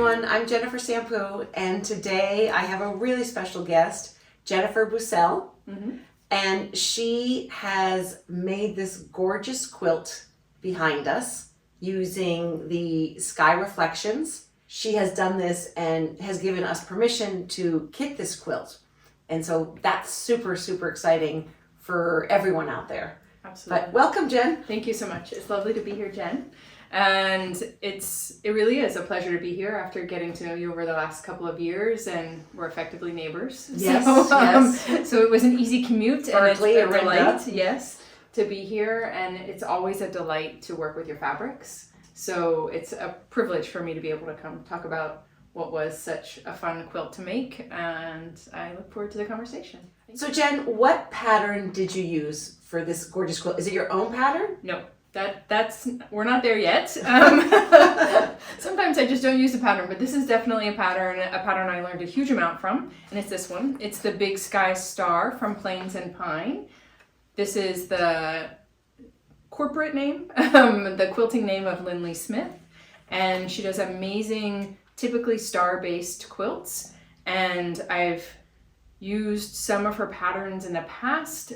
everyone, I'm Jennifer Sampou, and today I have a really special guest, Jennifer Bussell, and she has made this gorgeous quilt behind us using the sky reflections. She has done this and has given us permission to kit this quilt, and so that's super, super exciting for everyone out there. Absolutely. But welcome, Jen. Thank you so much. It's lovely to be here, Jen. And it really is a pleasure to be here after getting to know you over the last couple of years, and we're effectively neighbors. Yes, So it was an easy commute, Berkeley, and it's a delight, yes, to be here. And it's always a delight to work with your fabrics. So it's a privilege for me to be able to come talk about what was such a fun quilt to make, and I look forward to the conversation. So Jen, what pattern did you use for this gorgeous quilt? Is it your own pattern? No. That's we're not there yet. Sometimes I just don't use a pattern, but this is definitely a pattern I learned a huge amount from, and it's this one. It's the Big Sky Star from Plains and Pine. This is the corporate name, the quilting name of Lindley Smith, and she does amazing, typically star-based quilts, and I've used some of her patterns in the past.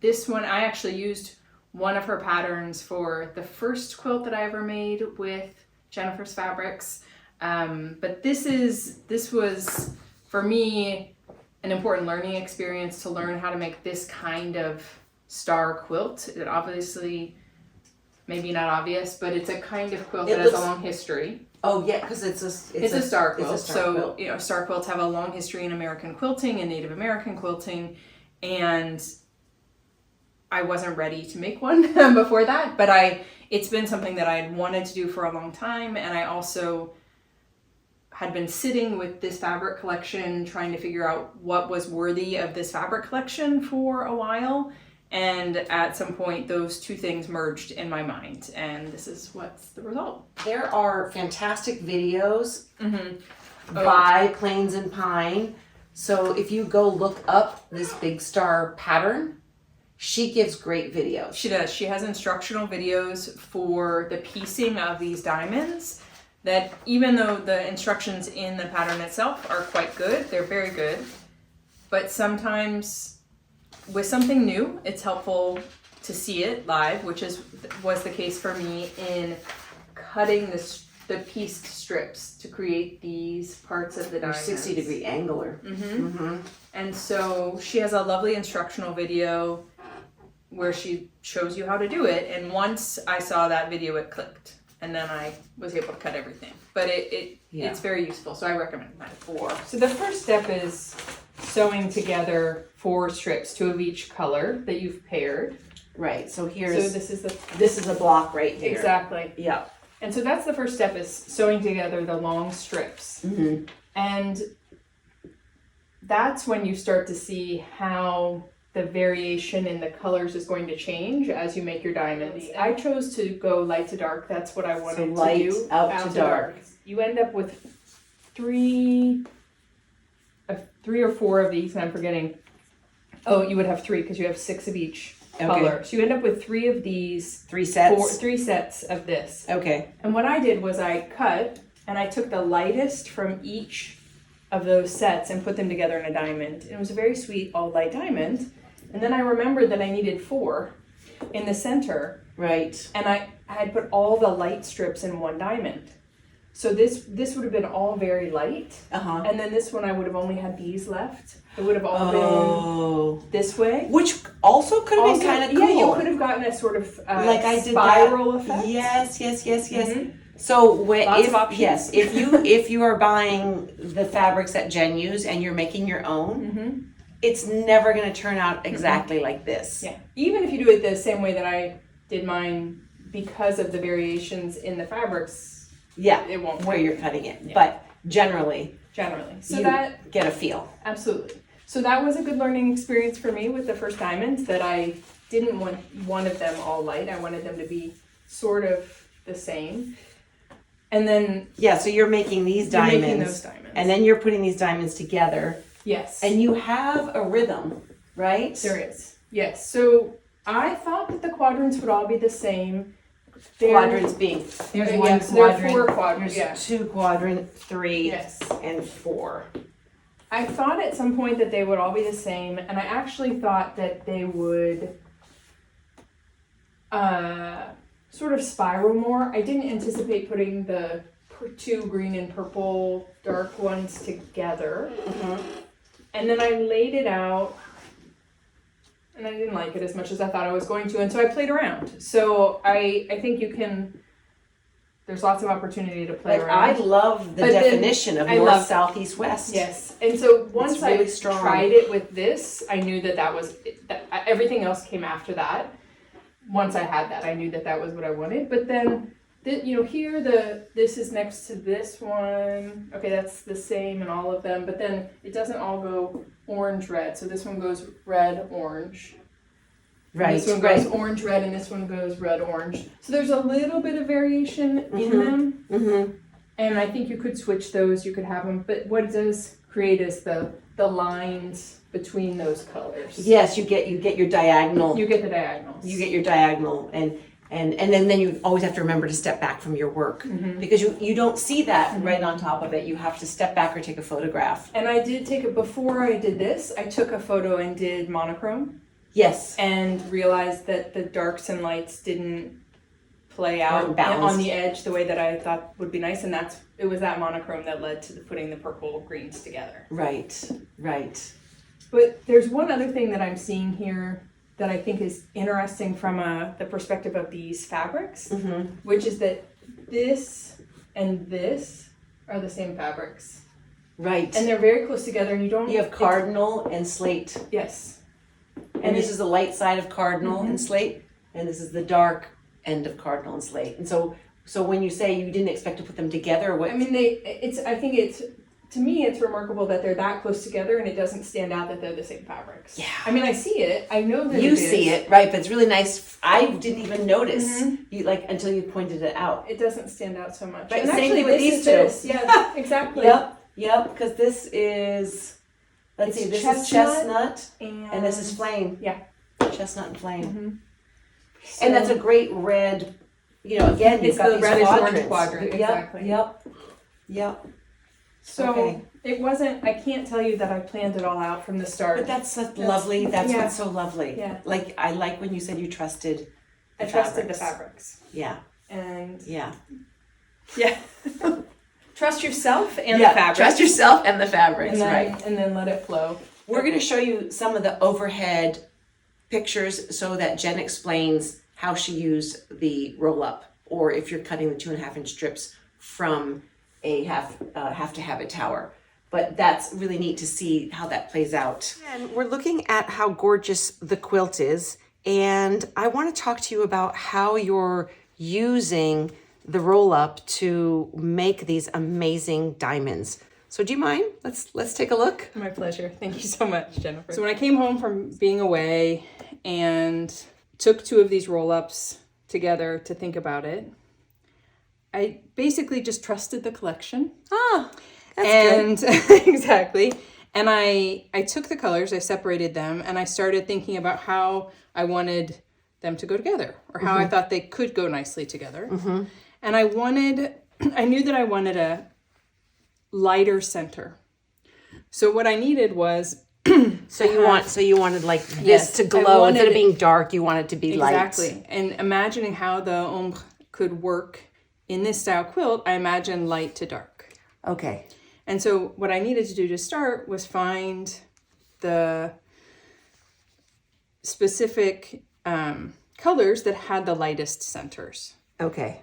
This one, I actually used one of her patterns for the first quilt that I ever made with Jennifer's fabrics. But this was, for me, an important learning experience to learn how to make this kind of star quilt. It obviously, maybe not obvious, but it's a kind of quilt that has a long history. Oh yeah, because it's a star quilt. It's a star quilt. You know, star quilts have a long history in American quilting and Native American quilting, and I wasn't ready to make one before that, but it's been something that I had wanted to do for a long time, and I also had been sitting with this fabric collection trying to figure out what was worthy of this fabric collection for a while, and at some point those two things merged in my mind, and this is what's the result. There are fantastic videos by Plains and Pine, so if you go look up this Big Star pattern, she gives great videos. She does. She has instructional videos for the piecing of these diamonds that, even though the instructions in the pattern itself are quite good, they're very good, but sometimes with something new, it's helpful to see it live, which was the case for me in cutting the pieced strips to create these parts of the diamonds. 60-degree angler. And so she has a lovely instructional video where she shows you how to do it, and once I saw that video, it clicked, and then I was able to cut everything. But it's very useful, so I recommend that. So the first step is sewing together 4 strips, 2 of each color that you've paired. Right. So this is a block right here. Exactly. Yeah. And so that's the first step, is sewing together the long strips, and that's when you start to see how the variation in the colors is going to change as you make your diamonds. I chose to go light to dark. That's what I wanted to light do. out to dark. You end up with 3 or 4 of these, and I'm forgetting. Oh, you would have 3 because you have 6 of each color. So you end up with 3 of these. 3 sets? 3 sets of this. Okay. And what I did was I cut, and I took the lightest from each of those sets and put them together in a diamond. And it was a very sweet all light diamond. And then I remembered that I needed 4 in the center. Right. And I had put all the light strips in one diamond. So this would have been all very light. And then this one I would have only had these left. It would have all been this way. Which also could have been kind of cool. Yeah, you could have gotten a sort of like I did spiral effect. Yes. So if you are buying the fabrics that Jen used and you're making your own, it's never going to turn out exactly like this. Yeah. Even if you do it the same way that I did mine, because of the variations in the fabrics, it won't. Where you're cutting it. Yeah. But generally. So you that get a feel. Absolutely. So that was a good learning experience for me with the first diamonds, that I didn't want one of them all light. I wanted them to be sort of the same. And then so you're making these diamonds. Making those diamonds. And then you're putting these diamonds together. Yes. And you have a rhythm, right? There is. Yes. So I thought that the quadrants would all be the same. quadrants being, there's Yeah, one so there are quadrant, 4 quadrants. there's Yeah. 2 quadrant, 3, Yes. and 4. I thought at some point that they would all be the same, and I actually thought that they would sort of spiral more. I didn't anticipate putting the 2 green and purple dark ones together. And then I laid it out, and I didn't like it as much as I thought I was going to, and so I played around. So I think you can, there's lots of opportunity to play Like, around. I love the But then definition of I north, love- south, east, west. Yes, and so once really I strong. tried it with this, I knew that was everything else came after that. Once I had that, I knew that was what I wanted. But then, here this is next to this one. Okay, that's the same in all of them. But then it doesn't all go orange red. So this one goes red orange. Right, This one goes orange red, and this one goes red orange. So there's a little bit of variation in them. And I think you could switch those. You could have them. But what it does create is the lines between those colors. Yes, you get your diagonal. You get the diagonals. You get your diagonal, and then you always have to remember to step back from your work because you don't see that right on top of it. You have to step back or take a photograph. And I did take it before I did this. I took a photo and did monochrome. Yes. And realized that the darks and lights didn't play out on the edge the way that I thought would be nice, and it was that monochrome that led to putting the purple greens together. Right. But there's one other thing that I'm seeing here that I think is interesting from the perspective of these fabrics, which is that this and this are the same fabrics. Right. And they're very close together, and you have cardinal and slate. Yes. And this is the light side of cardinal and slate, and this is the dark end of cardinal and slate. And so when you say you didn't expect to put them together, what? I mean, to me, it's remarkable that they're that close together, and it doesn't stand out that they're the same fabrics. Yeah. I mean, I see it. I know that You see it, right? But it's really nice. I didn't even notice until you pointed it out. It doesn't stand out so much. Right. And Same actually, thing with these two. Yeah, exactly. Yep. Because this is, let's see, this is chestnut, and this is flame. Yeah. Chestnut and flame. So, and that's a great red. Again, you've got the these reddish quadrants. orange quadrant. Exactly. Yep. So it wasn't. I can't tell you that I planned it all out from the start. But that's lovely. That's what's so lovely. Yeah. Like I like when you said you trusted. I trusted the fabrics. Yeah. And yeah. Trust yourself and the fabrics. Trust yourself and the fabrics, right? And then let it flow. We're going to show you some of the overhead pictures so that Jen explains how she used the roll up, or if you're cutting the 2.5 inch strips from a have to have it tower. But that's really neat to see how that plays out. And we're looking at how gorgeous the quilt is, and I want to talk to you about how you're using the roll up to make these amazing diamonds. So do you mind? Let's take a look. My pleasure. Thank you so much, Jennifer. So when I came home from being away and took 2 of these roll-ups together to think about it, I basically just trusted the collection. That's good. Exactly. And I took the colors, I separated them, and I started thinking about how I wanted them to go together, or how I thought they could go nicely together. And I knew that I wanted a lighter center. So what I needed was So you wanted like this to glow instead of being dark. You want it to be light. Exactly. And imagining how the ombre could work in this style quilt, I imagined light to dark. Okay. And so what I needed to do to start was find the specific colors that had the lightest centers. Okay.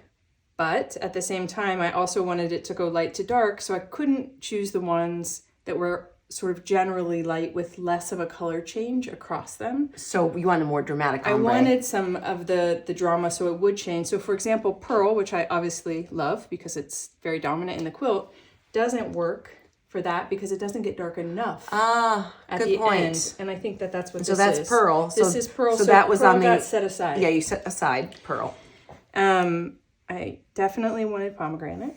But at the same time, I also wanted it to go light to dark, so I couldn't choose the ones that were sort of generally light with less of a color change across them. So you want a more dramatic ombre. I wanted some of the drama so it would change. So for example, pearl, which I obviously love because it's very dominant in the quilt, doesn't work for that because it doesn't get dark enough at good the point. end. And I think that that's what So this that's is. pearl. This is pearl. So that was pearl on the got set aside. Yeah, you set aside pearl. I definitely wanted pomegranate.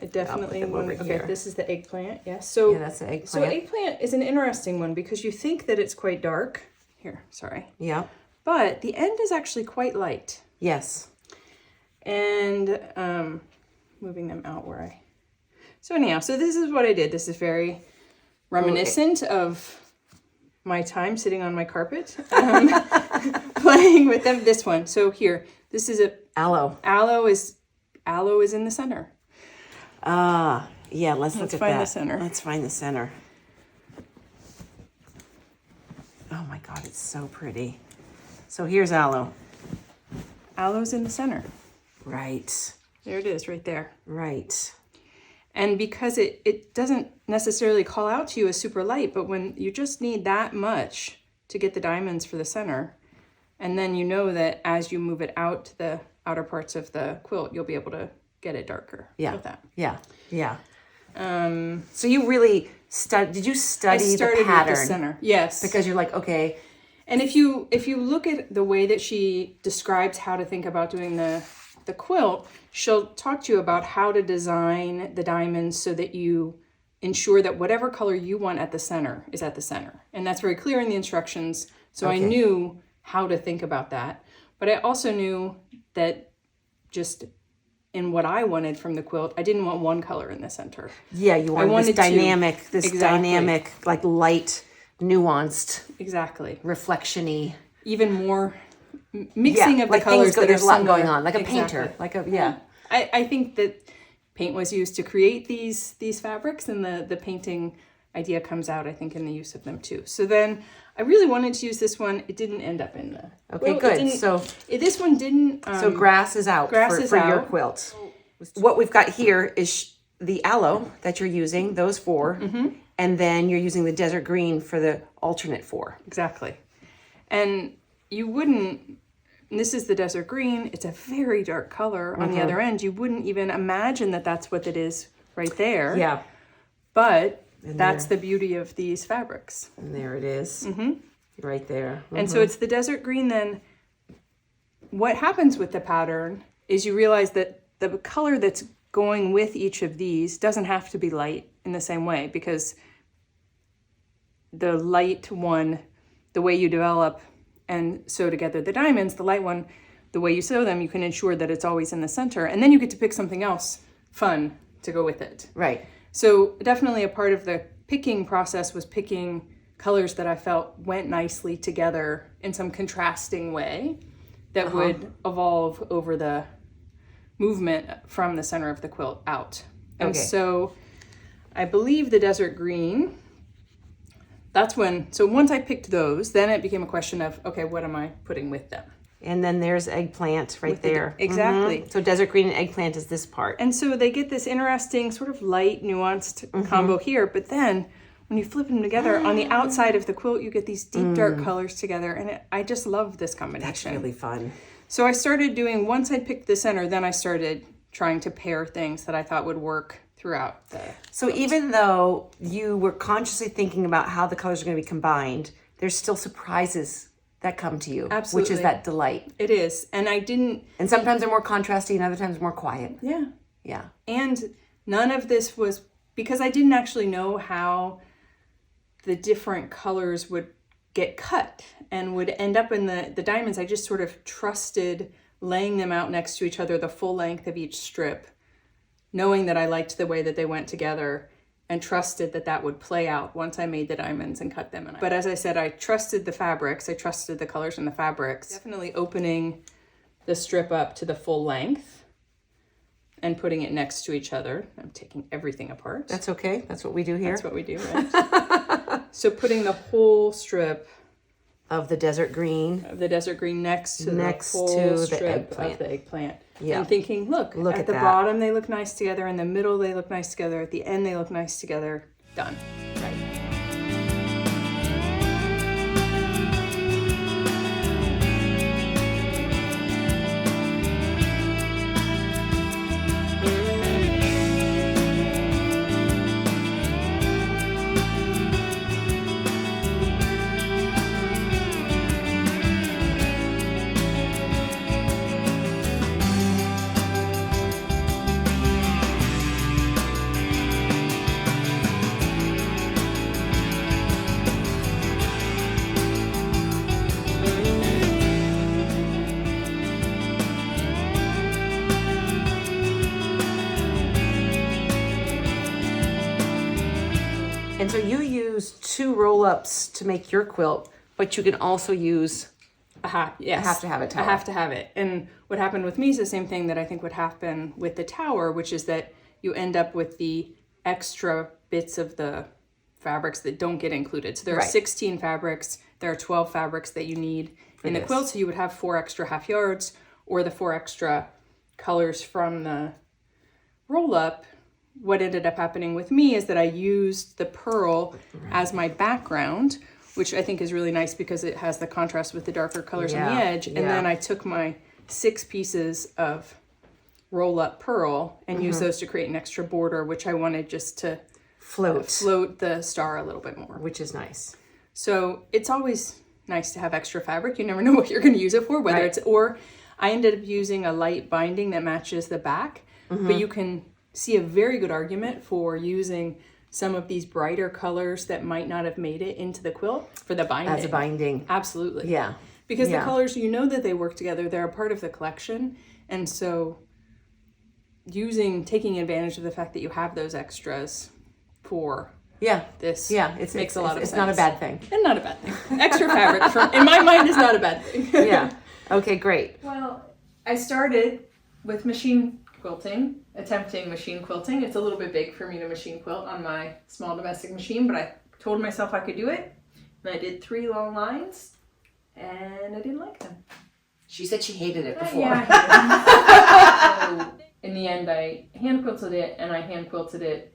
I definitely wanted. Okay, this is the eggplant. Yes. So yeah, that's the eggplant. So eggplant is an interesting one because you think that it's quite dark. Here, sorry. Yeah. But the end is actually quite light. Yes. And moving them out where I... So anyhow, so this is what I did. This is very reminiscent of my time sitting on my carpet, playing with them. This one. So here, this is a... Aloe. Aloe is in the center. Yeah, let's look at that. Find the center. Let's find the center. Oh my God, it's so pretty. So here's aloe. Aloe's in the center. Right. There it is, right there. Right. And because it doesn't necessarily call out to you as super light, but when you just need that much to get the diamonds for the center, and then you know that as you move it out to the outer parts of the quilt, you'll be able to get it darker with that. Yeah. Yeah. So you really did you study the pattern? With the center. Yes. Because you're like, okay. And if you look at the way that she describes how to think about doing the quilt, she'll talk to you about how to design the diamonds so that you ensure that whatever color you want at the center is at the center. And that's very clear in the instructions. So I knew how to think about that. But I also knew that just in what I wanted from the quilt, I didn't want one color in the center. Yeah, you wanted this dynamic, like light, nuanced, reflection-y, even more mixing of the colors. There's a lot going on, like a painter, I think that paint was used to create these fabrics, and the painting idea comes out, I think, in the use of them too. So then I really wanted to use this one. It didn't end up in the... Okay, good. So this one didn't... so grass is out for your quilt. What we've got here is the aloe that you're using, those 4, and then you're using the desert green for the alternate 4. Exactly. And you wouldn't... And this is the desert green. It's a very dark color on the other end. You wouldn't even imagine that that's what it is right there. Yeah. But... That's the beauty of these fabrics. And there it is. Right there. And so it's the desert green. Then what happens with the pattern is you realize that the color that's going with each of these doesn't have to be light in the same way, because the light one, the way you develop and sew together the diamonds, the light one, the way you sew them, you can ensure that it's always in the center. And then you get to pick something else fun to go with it. Right. So definitely a part of the picking process was picking colors that I felt went nicely together in some contrasting way that would evolve over the movement from the center of the quilt out. And so I believe the desert green, that's when, so once I picked those, then it became a question of, okay, what am I putting with them? And then there's eggplant right there. Exactly. So desert green and eggplant is this part. And so they get this interesting sort of light, nuanced combo here. But then when you flip them together, on the outside of the quilt, you get these deep, dark colors together. And I just love this combination. That's really fun. So I started doing, once I picked the center, then I started trying to pair things that I thought would work throughout the So quilt. Even though you were consciously thinking about how the colors are going to be combined, there's still surprises that come to you. Absolutely. Which is that delight. It is. And I didn't... And sometimes they're more contrasty and other times more quiet. Yeah. Yeah. And none of this was... Because I didn't actually know how the different colors would get cut and would end up in the diamonds. I just sort of trusted laying them out next to each other, the full length of each strip, knowing that I liked the way that they went together, and trusted that that would play out once I made the diamonds and cut them. But as I said, I trusted the fabrics. I trusted the colors in the fabrics. Definitely opening the strip up to the full length and putting it next to each other. I'm taking everything apart. That's okay. That's what we do here. That's what we do, right? So putting the whole strip of the desert green next to the whole strip of the eggplant. Yeah. And thinking, look at the bottom they look nice together, in the middle they look nice together, at the end they look nice together. Done. Right. And so you use 2 roll-ups to make your quilt, but you can also use Yes. a have to have it tower. I have to have it. And what happened with me is the same thing that I think would happen with the tower, which is that you end up with the extra bits of the fabrics that don't get included. So there are 16 fabrics. There are 12 fabrics that you need in the quilt. So you would have 4 extra half yards or the 4 extra colors from the roll up. What ended up happening with me is that I used the pearl as my background, which I think is really nice because it has the contrast with the darker colors on the edge. And then I took my 6 pieces of roll up pearl and used those to create an extra border, which I wanted just to float the star a little bit more. Which is nice. So it's always nice to have extra fabric. You never know what you're going to use it for, whether it's, or I ended up using a light binding that matches the back, but you can see a very good argument for using some of these brighter colors that might not have made it into the quilt for the binding. As a binding. Absolutely. Yeah. Because the colors, you know that they work together. They're a part of the collection. And so taking advantage of the fact that you have those extras for this makes a lot of sense. It's not a bad thing. And not a bad thing. Extra fabric, in my mind, is not a bad thing. Yeah. Okay, great. Well, I started with machine quilting, attempting machine quilting. It's a little bit big for me to machine quilt on my small domestic machine, but I told myself I could do it. And I did 3 long lines, and I didn't like them. She said she hated it before. Yeah, I hated them. So in the end, I hand quilted it, and I hand quilted it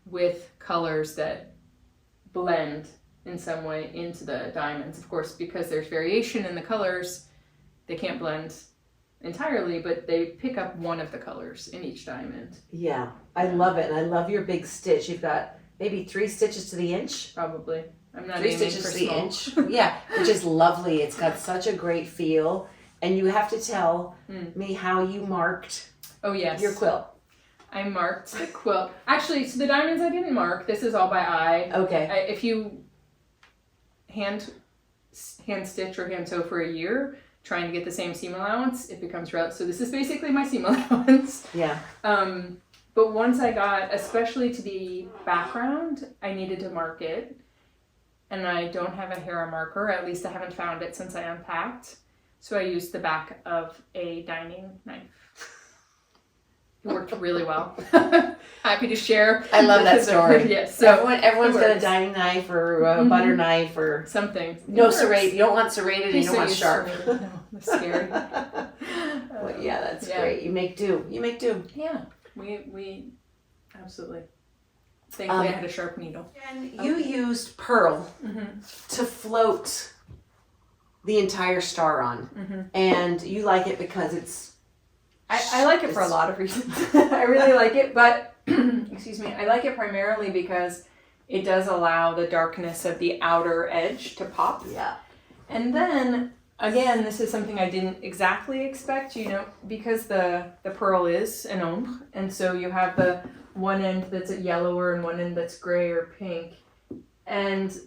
with colors that blend in some way into the diamonds. Of course, because there's variation in the colors, they can't blend entirely, but they pick up one of the colors in each diamond. Yeah, I love it, and I love your big stitch. You've got maybe 3 stitches to the inch. Probably. I'm not 3 aiming stitches for to the small. inch. Yeah, which is lovely. It's got such a great feel, and you have to tell me how you marked your quilt. I marked the quilt. Actually, so the diamonds I didn't mark. This is all by eye. Okay. If you hand stitch or hand sew for a year, trying to get the same seam allowance, it becomes so this is basically my seam allowance. Yeah. But once I got, especially to the background, I needed to mark it. And I don't have a Hera marker, at least I haven't found it since I unpacked. So I used the back of a dining knife. It worked really well. Happy to share. I love that story. Yes. So everyone's got a dining knife or a butter knife or something. No serrated. You don't want serrated and you don't want Please sharp. No, that's scary. Well, yeah, that's great. You make do. Yeah, we absolutely. Thankfully, I had a sharp needle. And you used pearl to float the entire star on, and you like it because it's. I like it for a lot of reasons. I really like it, but excuse me, I like it primarily because it does allow the darkness of the outer edge to pop. Yeah. And then again, this is something I didn't exactly expect, because the pearl is an ombre, and so you have the one end that's a yellower and one end that's gray or pink. And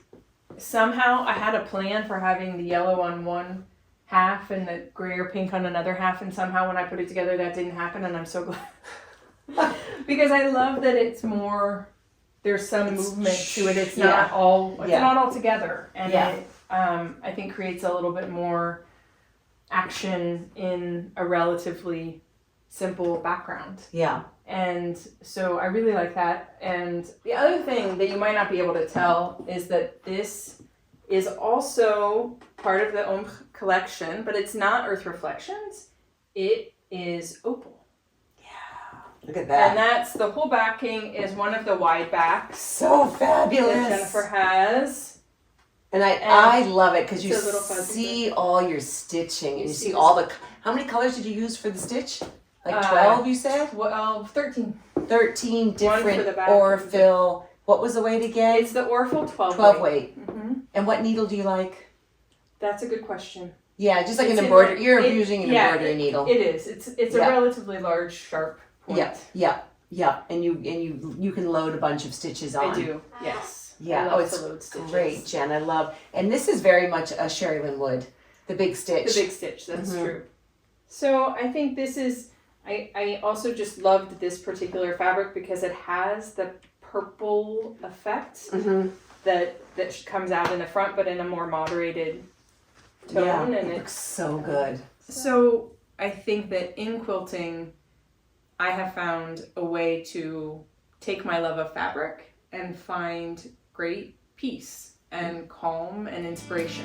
somehow I had a plan for having the yellow on one half and the gray or pink on another half, and somehow when I put it together that didn't happen, and I'm so glad. Because I love that it's more, there's some movement to it. It's not all together. And it I think creates a little bit more action in a relatively simple background. Yeah. And so I really like that. And the other thing that you might not be able to tell is that this is also part of the ombre collection, but it's not Earth Reflections. It is opal. Yeah. Look at that. And that's, the whole backing is one of the wide backs. So fabulous. That Jennifer has. And I love it because you see see all your stitching and you see all the, how many colors did you use for the stitch? Like 12, you said? Well, 13. 13 different Orfil. What was the weight again? It's the Orfil 12 weight. Mm-hmm. And what needle do you like? That's a good question. Yeah, just like an embroidery. You're using an embroidery needle. It is. It's a relatively large, sharp point. Yeah. And you can load a bunch of stitches on. I do. Yes. Yeah. It's great, Jen. I love. And this is very much a Sherry Lynn Wood, the big stitch. The big stitch. That's true. So I think this is. I also just loved this particular fabric because it has the purple effect Mm-hmm. that comes out in the front, but in a more moderated tone. Yeah, And it looks so good. So I think that in quilting, I have found a way to take my love of fabric and find great peace and calm and inspiration.